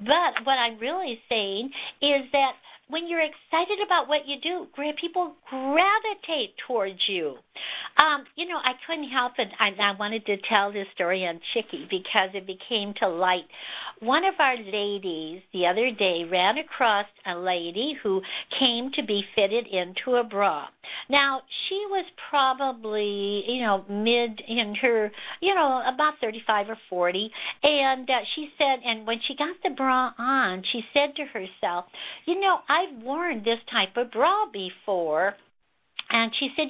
But what I'm really saying is that when you're excited about what you do, people gravitate towards you. I couldn't help it. I wanted to tell this story on Chicky because it became to light. One of our ladies the other day ran across a lady who came to be fitted into a bra. Now, she was probably, mid in her, about 35 or 40. And she said, and when she got the bra on, she said to herself, I've worn this type of bra before. And she said,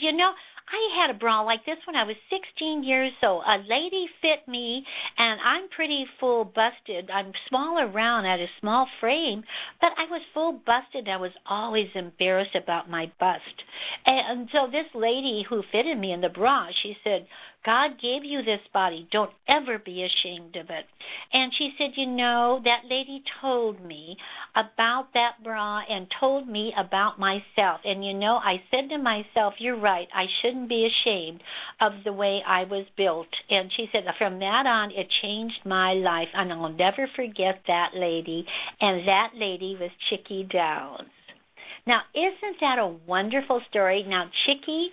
I had a bra like this when I was 16 years old. A lady fit me, and I'm pretty full busted. I'm small around, I had a small frame, but I was full busted. I was always embarrassed about my bust. And so this lady who fitted me in the bra, she said, God gave you this body. Don't ever be ashamed of it. And she said, that lady told me about that bra and told me about myself. And, I said to myself, you're right. I shouldn't be ashamed of the way I was built. And she said, from that on, it changed my life. And I'll never forget that lady. And that lady was Chicky Downs. Now, isn't that a wonderful story? Now, Chicky,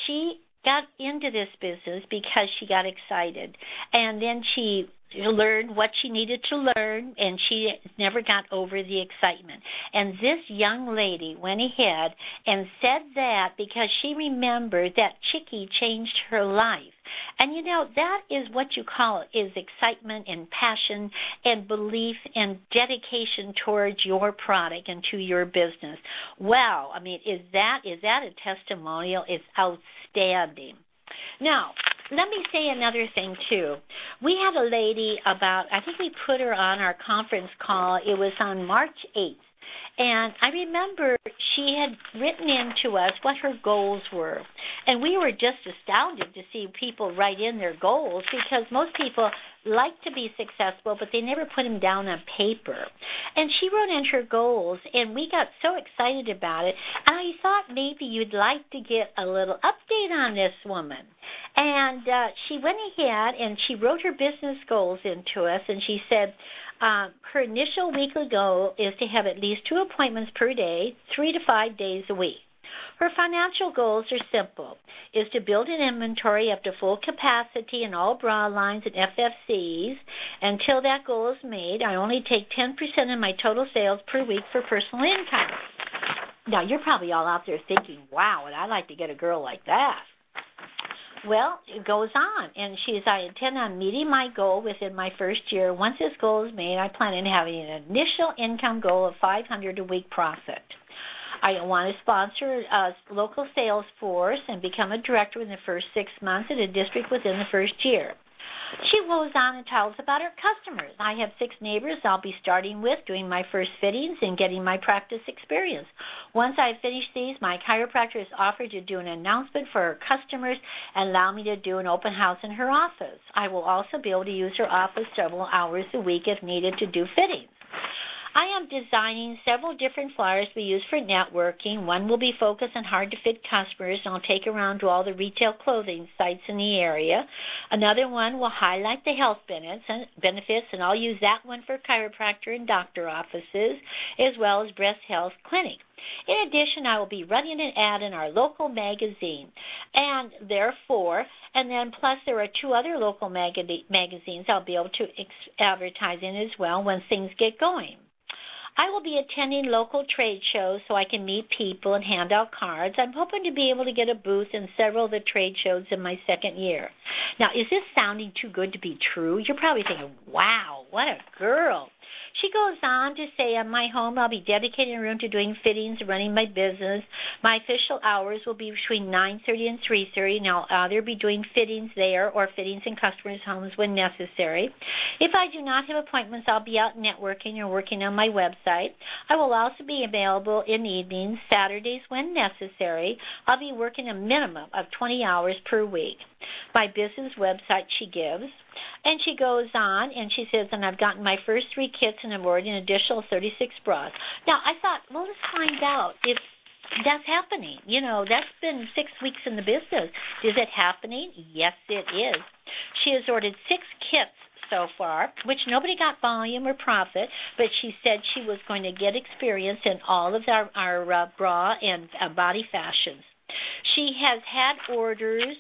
she got into this business because she got excited. And then she learned what she needed to learn, and she never got over the excitement. And this young lady went ahead and said that because she remembered that Chicky changed her life. And that is what you call it, is excitement and passion and belief and dedication towards your product and to your business. Wow, is that a testimonial? It's outstanding. Now, let me say another thing, too. We had a lady I think we put her on our conference call. It was on March 8th. And I remember she had written in to us what her goals were. And we were just astounded to see people write in their goals because most people like to be successful, but they never put them down on paper. And she wrote in her goals, and we got so excited about it. And I thought maybe you'd like to get a little update on this woman. And she went ahead and she wrote her business goals into us, and she said, her initial weekly goal is to have at least 2 appointments per day, 3 to 5 days a week. Her financial goals are simple, is to build an inventory up to full capacity in all bra lines and FFCs. Until that goal is made, I only take 10% of my total sales per week for personal income. Now, you're probably all out there thinking, wow, would I like to get a girl like that? Well, it goes on, and I intend on meeting my goal within my first year. Once this goal is made, I plan on having an initial income goal of $500 a week profit. I want to sponsor a local sales force and become a director in the first 6 months in a district within the first year. She goes on and tells about her customers. I have 6 neighbors I'll be starting with, doing my first fittings and getting my practice experience. Once I finish these, my chiropractor has offered to do an announcement for her customers and allow me to do an open house in her office. I will also be able to use her office several hours a week if needed to do fittings. I am designing several different flyers to be used for networking. One will be focused on hard-to-fit customers, and I'll take around to all the retail clothing sites in the area. Another one will highlight the health benefits, and I'll use that one for chiropractor and doctor offices, as well as breast health clinic. In addition, I will be running an ad in our local magazine, and therefore, and then plus there are 2 other local magazines I'll be able to advertise in as well when things get going. I will be attending local trade shows so I can meet people and hand out cards. I'm hoping to be able to get a booth in several of the trade shows in my second year. Now, is this sounding too good to be true? You're probably thinking, wow, what a girl. She goes on to say, in my home, I'll be dedicating a room to doing fittings and running my business. My official hours will be between 9:30 and 3:30, and I'll either be doing fittings there or fittings in customers' homes when necessary. If I do not have appointments, I'll be out networking or working on my website. I will also be available in evenings, Saturdays when necessary. I'll be working a minimum of 20 hours per week. My business website she gives. And she goes on, and she says, and I've gotten my first 3 kits, and I'm ordering an additional 36 bras. Now, I thought, well, let's find out if that's happening. That's been 6 weeks in the business. Is it happening? Yes, it is. She has ordered 6 kits so far, which nobody got volume or profit, but she said she was going to get experience in all of our bra and body fashions. She has had orders,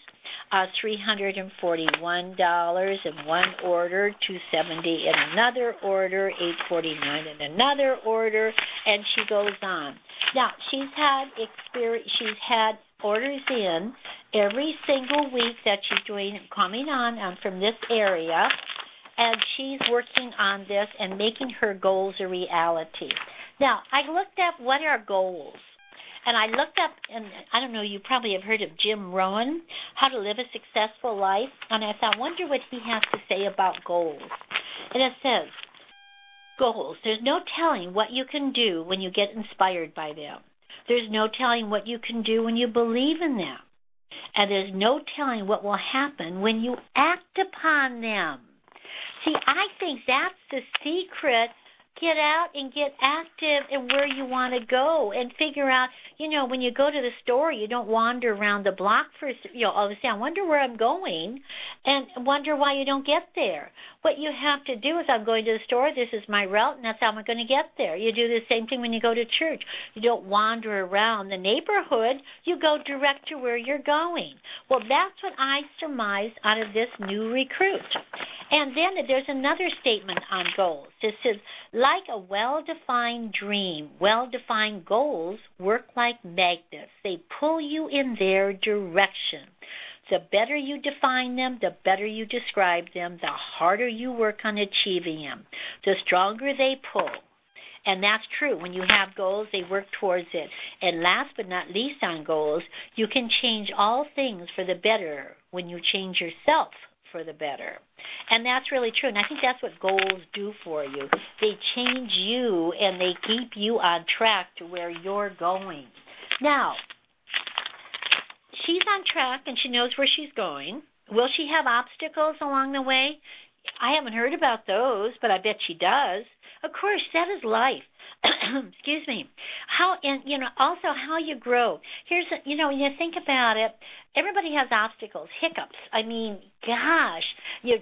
$341 in one order, $270 in another order, $849 in another order, and she goes on. Now, she's had orders in every single week that she's coming on from this area, and she's working on this and making her goals a reality. Now, I looked up what are goals. And I looked up, and I don't know, you probably have heard of Jim Rohn, How to Live a Successful Life. And I thought, wonder what he has to say about goals. And it says, goals, there's no telling what you can do when you get inspired by them. There's no telling what you can do when you believe in them. And there's no telling what will happen when you act upon them. See, I think that's the secret. Get out and get active in where you want to go and figure out, when you go to the store, you don't wander around the block for, all of a sudden, I wonder where I'm going and wonder why you don't get there. What you have to do is, I'm going to the store, this is my route, and that's how I'm going to get there. You do the same thing when you go to church. You don't wander around the neighborhood. You go direct to where you're going. Well, that's what I surmised out of this new recruit. And then there's another statement on goals. It says, like a well-defined dream, well-defined goals work like magnets. They pull you in their direction. The better you define them, the better you describe them, the harder you work on achieving them, the stronger they pull. And that's true. When you have goals, they work towards it. And last but not least on goals, you can change all things for the better when you change yourself for the better. And that's really true. And I think that's what goals do for you. They change you and they keep you on track to where you're going. Now, she's on track and she knows where she's going. Will she have obstacles along the way? I haven't heard about those, but I bet she does. Of course, that is life. Excuse me. Also how you grow. Here's, when you think about it, everybody has obstacles, hiccups. I mean, gosh, you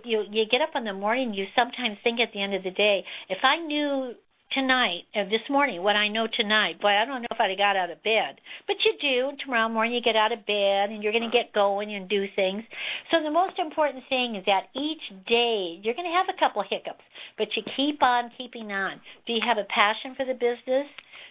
get up in the morning, you sometimes think at the end of the day, if I knew this morning, what I know tonight, boy, I don't know if I'd have got out of bed. But you do. Tomorrow morning you get out of bed and you're going to get going and do things. So the most important thing is that each day you're going to have a couple hiccups, but you keep on keeping on. Do you have a passion for the business?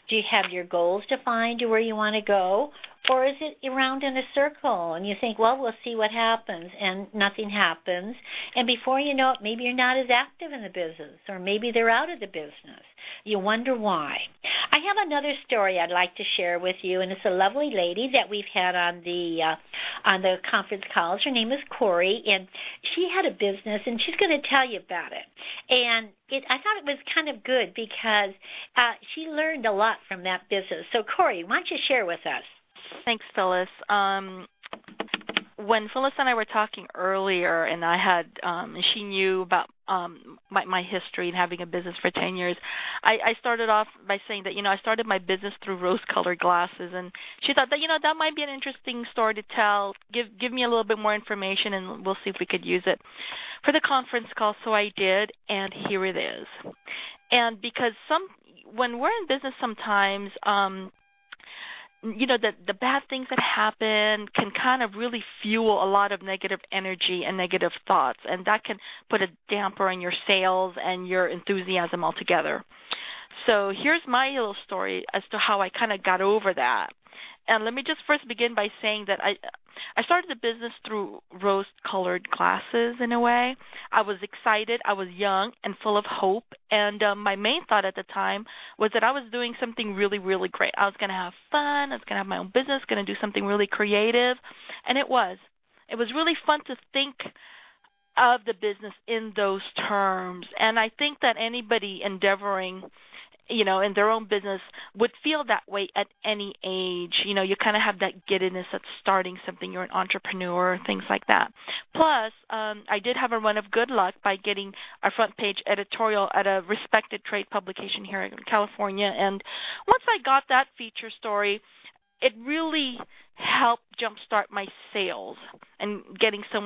Do you have your goals defined to where you want to go? Or is it around in a circle and you think, well, we'll see what happens, and nothing happens. And before you know it, maybe you're not as active in the business, or maybe they're out of the business. You wonder why. I have another story I'd like to share with you, and it's a lovely lady that we've had on the conference calls. Her name is Corey, and she had a business, and she's going to tell you about it. And I thought it was kind of good because she learned a lot from that business. So, Corey, why don't you share with us? Thanks, Phyllis. When Phyllis and I were talking earlier, and I had, she knew about my history and having a business for 10 years, I started off by saying that, I started my business through rose-colored glasses, and she thought that, that might be an interesting story to tell. Give me a little bit more information, and we'll see if we could use it for the conference call. So I did, and here it is. And because when we're in business sometimes, the bad things that happen can kind of really fuel a lot of negative energy and negative thoughts, and that can put a damper on your sales and your enthusiasm altogether. So here's my little story as to how I kind of got over that. And let me just first begin by saying that I started the business through rose-colored glasses in a way. I was excited. I was young and full of hope. And my main thought at the time was that I was doing something really, really great. I was going to have fun. I was going to have my own business, going to do something really creative. And it was. It was really fun to think of the business in those terms. And I think that anybody endeavoring in their own business would feel that way at any age. You kind of have that giddiness at starting something. You're an entrepreneur, things like that. Plus, I did have a run of good luck by getting a front page editorial at a respected trade publication here in California. And once I got that feature story, it really helped jumpstart my sales and getting someone